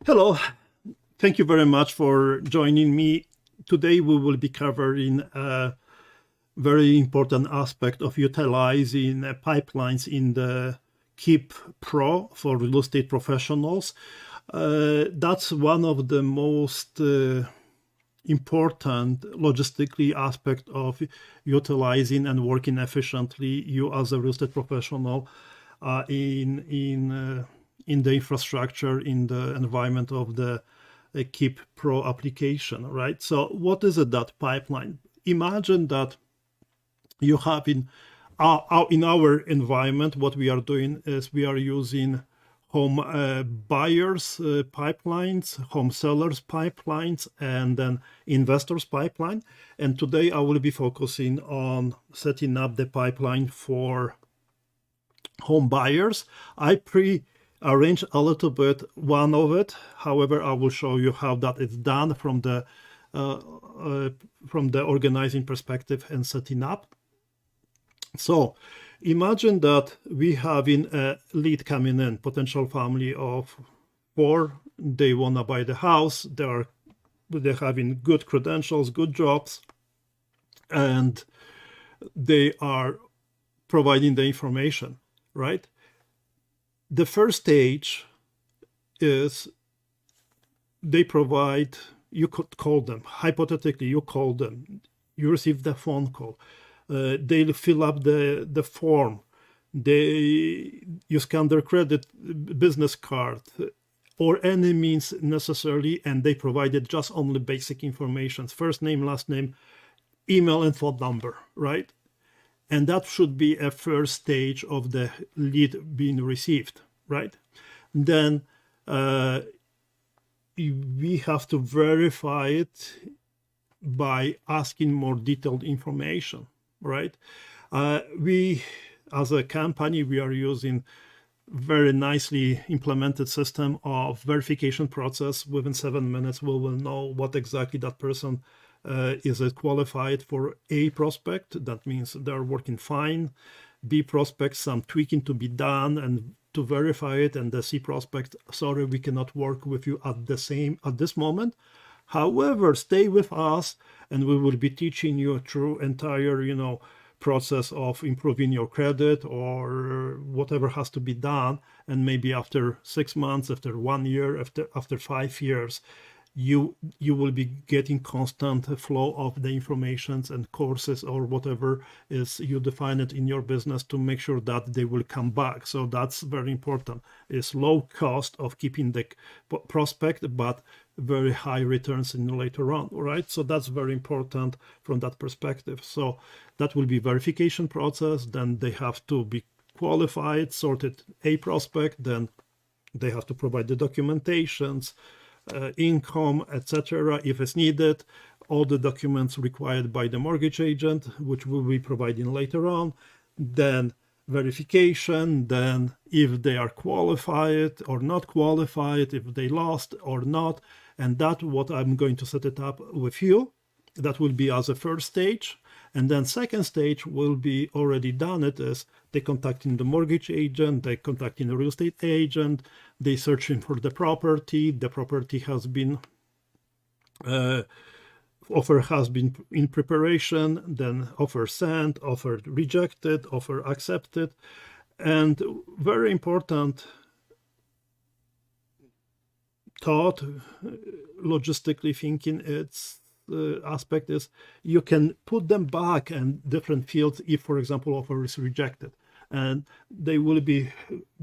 Hello, thank you very much for joining me. Today we will be covering a very important aspect of utilizing pipelines in the Keap Pro for real estate professionals. That's one of the most important logistically aspect of utilizing and working efficiently you as a real estate professional in the infrastructure, in the environment of the Keap Pro application, right? So what is it, that pipeline? Imagine that you have in our environment, what we are doing is we are using home buyers pipelines, home sellers pipelines, and then investors pipeline. And today I will be focusing on setting up the pipeline for home buyers. I pre-arranged a little bit one of it. However, I will show you how that is done from the organizing perspective and setting up. So imagine that we having a lead coming in, potential family of 4. They want to buy the house. They're having good credentials, good jobs, and they are providing the information, right? The first stage is they provide, you could call them, hypothetically, you call them, you receive the phone call. They'll fill up the form. You scan their credit business card or any means necessary, and they provided just only basic information: first name, last name, email, and phone number, right? And that should be a first stage of the lead being received, right? Then we have to verify it by asking more detailed information, right? We, as a company, we are using very nicely implemented system of verification process. Within 7 minutes, we will know what exactly that person is it qualified for A prospect. That means they're working fine. B prospect, some tweaking to be done and to verify it. And the C prospect, sorry, we cannot work with you at this moment. However, stay with us and we will be teaching you through entire, process of improving your credit or whatever has to be done. And maybe after 6 months, after 1 year, after 5 years, you will be getting constant flow of the informations and courses or whatever is you define it in your business to make sure that they will come back. So that's very important. It's low cost of keeping the prospect, but very high returns in later on, right? So that's very important from that perspective. So that will be verification process. Then they have to be qualified, sorted A prospect, then they have to provide the documentations, income, etc. if it's needed, all the documents required by the mortgage agent, which we'll be providing later on, then verification, then if they are qualified or not qualified, if they lost or not, and that's what I'm going to set it up with you. That will be as a first stage. And then second stage will be already done. It is they contacting the mortgage agent, they contacting the real estate agent, they searching for the property has been, offer has been in preparation, then offer sent, offer rejected, offer accepted. And very important thought, logistically thinking, it's aspect is you can put them back in different fields if, for example, offer is rejected, and they will be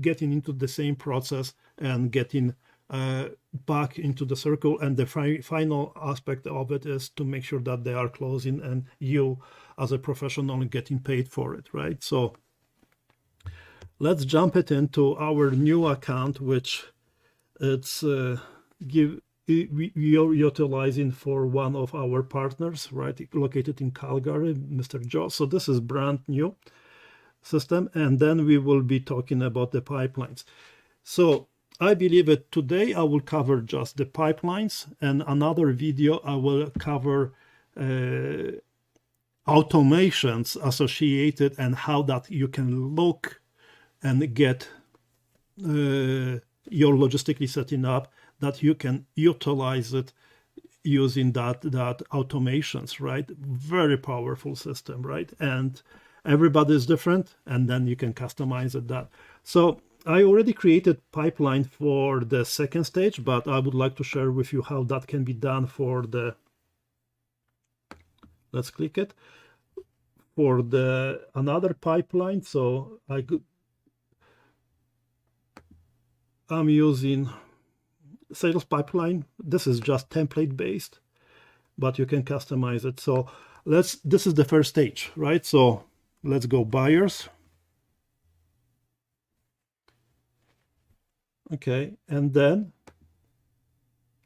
getting into the same process and getting back into the circle. And the final aspect of it is to make sure that they are closing and you as a professional getting paid for it, right? So let's jump it into our new account, which it's we are utilizing for one of our partners, right, located in Calgary, Mr. Joe. So this is brand new system, and then we will be talking about the pipelines. So I believe that today I will cover just the pipelines, and another video I will cover automations associated and how that you can look and get you're logistically setting up, that you can utilize it using that automations, right? Very powerful system, right? And everybody is different, and then you can customize it that. So I already created pipeline for the second stage, but I would like to share with you how that can be done for the, let's click it, for the another pipeline. So I'm using sales pipeline. This is just template based, but you can customize it. So this is the first stage, right? So let's go buyers. Okay, and then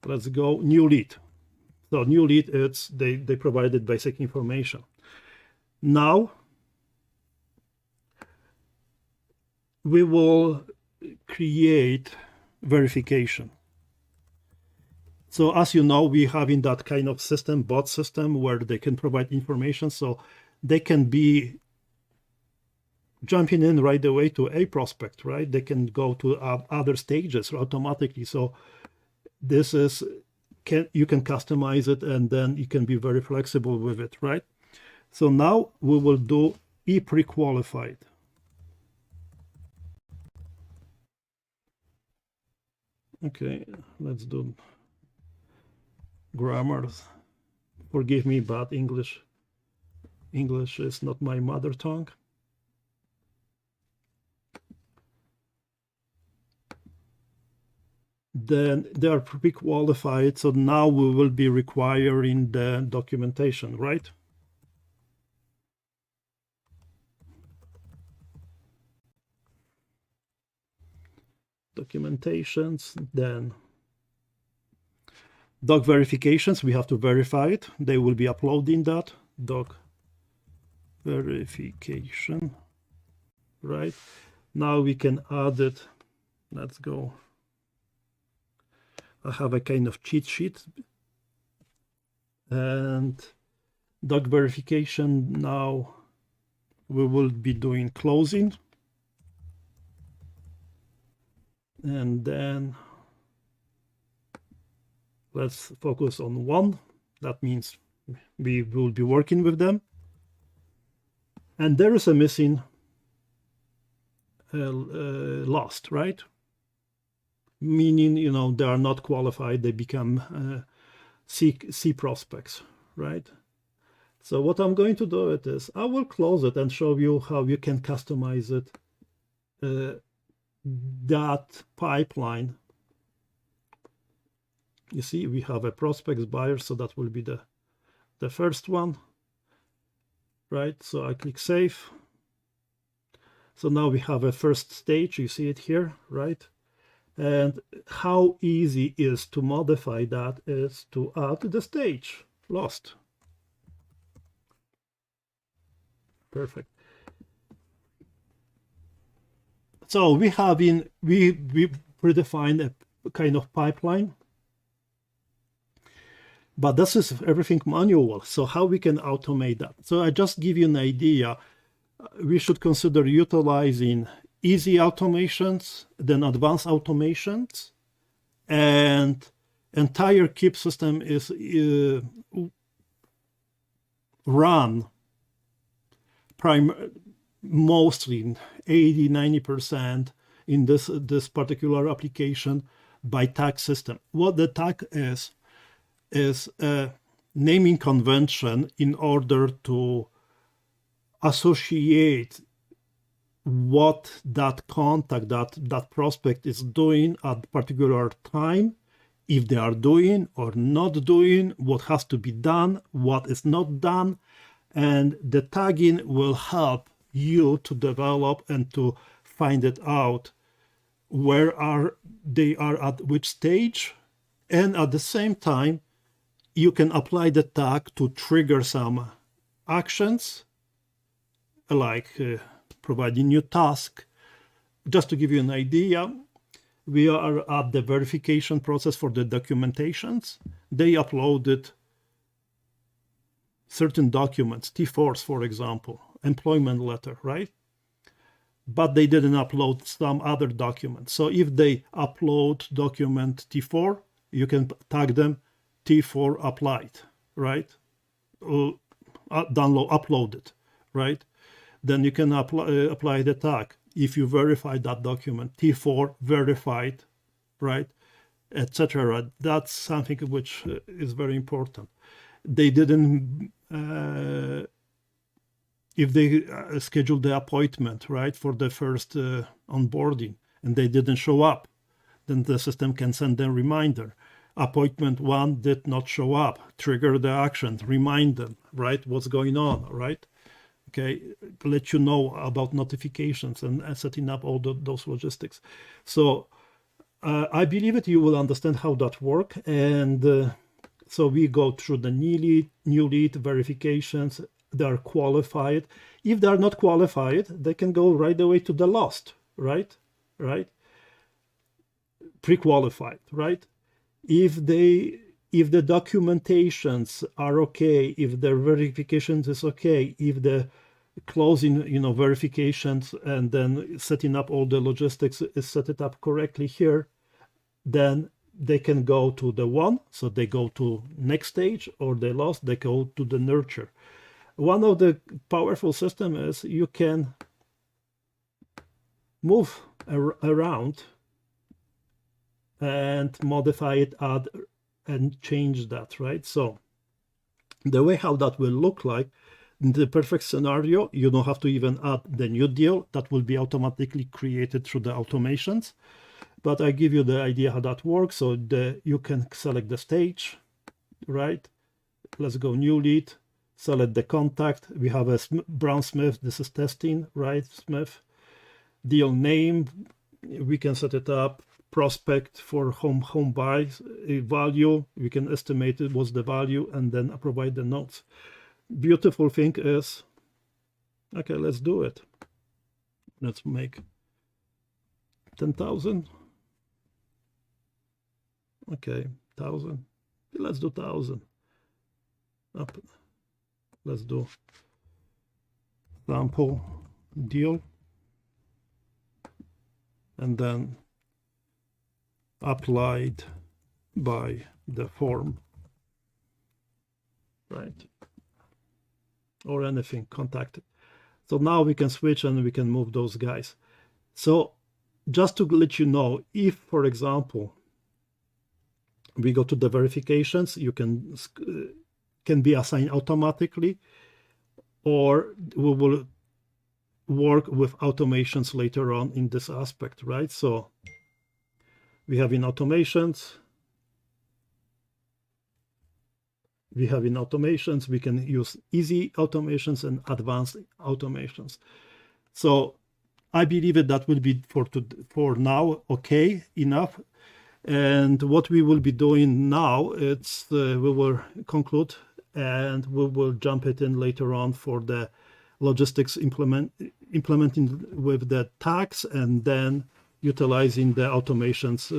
let's go new lead. So new lead, it's they provided basic information. Now we will create verification. So as you know, we have in that kind of system, bot system, where they can provide information. So they can be jumping in right away to a prospect, right? They can go to other stages automatically. So this is, you can customize it, and then you can be very flexible with it, right? So now we will do pre-qualified. Okay, let's do grammars. Forgive me, but English is not my mother tongue. Then they are pre-qualified, so now we will be requiring the documentation, right? Documentations, then doc verifications, we have to verify it. They will be uploading that doc verification, right? Now we can add it. Let's go. I have a kind of cheat sheet, and doc verification. Now we will be doing closing, and then let's focus on one. That means we will be working with them, and there is a missing lost, right? Meaning, you know, they are not qualified, they become C prospects, right? So what I'm going to do it is, I will close it and show you how you can customize it, that pipeline. You see, we have a prospects buyer, so that will be the first one, right? So I click save. So now we have a first stage, you see it here, right? And how easy is to modify that is to add the stage lost. Perfect. So we predefined a kind of pipeline, but this is everything manual. So how we can automate that? So I just give you an idea. We should consider utilizing easy automations, then advanced automations, and entire Keap system is run mostly 80-90% in this particular application by tag system. What the tag is a naming convention in order to associate what that contact, that prospect is doing at particular time, if they are doing or not doing, what has to be done, what is not done. And the tagging will help you to develop and to find it out where they are at which stage. And at the same time, you can apply the tag to trigger some actions, like providing new task. Just to give you an idea, we are at the verification process for the documentations. They uploaded certain documents, T4s, for example, employment letter, right? but they didn't upload some other document. So if they upload document T4, you can tag them T4 applied, right? Download, uploaded, right? Then you can apply the tag. If you verify that document, T4 verified, right, etc. That's something which is very important. They didn't, if they scheduled the appointment, right, for the first onboarding, and they didn't show up, then the system can send a reminder. Appointment 1 did not show up, trigger the action, remind them, right, what's going on, right? Okay, let you know about notifications and setting up all those logistics. So I believe that you will understand how that works. And so we go through the new lead verifications. They are qualified. If they are not qualified, they can go right away to the lost, right? Pre-qualified, right? If the documentations are okay, if the verifications is okay, if the closing, verifications and then setting up all the logistics is set it up correctly here, then they can go to the one. So they go to next stage, or they lost, they go to the nurture. One of the powerful system is you can move around and modify it, add and change that, right? So the way how that will look like, in the perfect scenario, you don't have to even add the new deal. That will be automatically created through the automations. But I give you the idea how that works. So you can select the stage, right? Let's go new lead, select the contact. We have a Brown Smith. This is testing, right? Smith. Deal name, we can set it up. Prospect for home buy value, we can estimate it what's the value and then provide the notes. Beautiful thing is, okay, let's do it. Let's make 10,000. Okay, 1,000. Let's do 1,000. Up. Let's do sample deal, and then applied by the form, right? Or anything contacted. So now we can switch and we can move those guys. So just to let you know, if, for example, we go to the verifications, you can be assigned automatically, or we will work with automations later on in this aspect, right? So we have in automations, we can use easy automations and advanced automations. So I believe that will be for now okay enough. And what we will be doing now, it's we will conclude and we will jump it in later on for the logistics implementing with the tags, and then utilizing the automations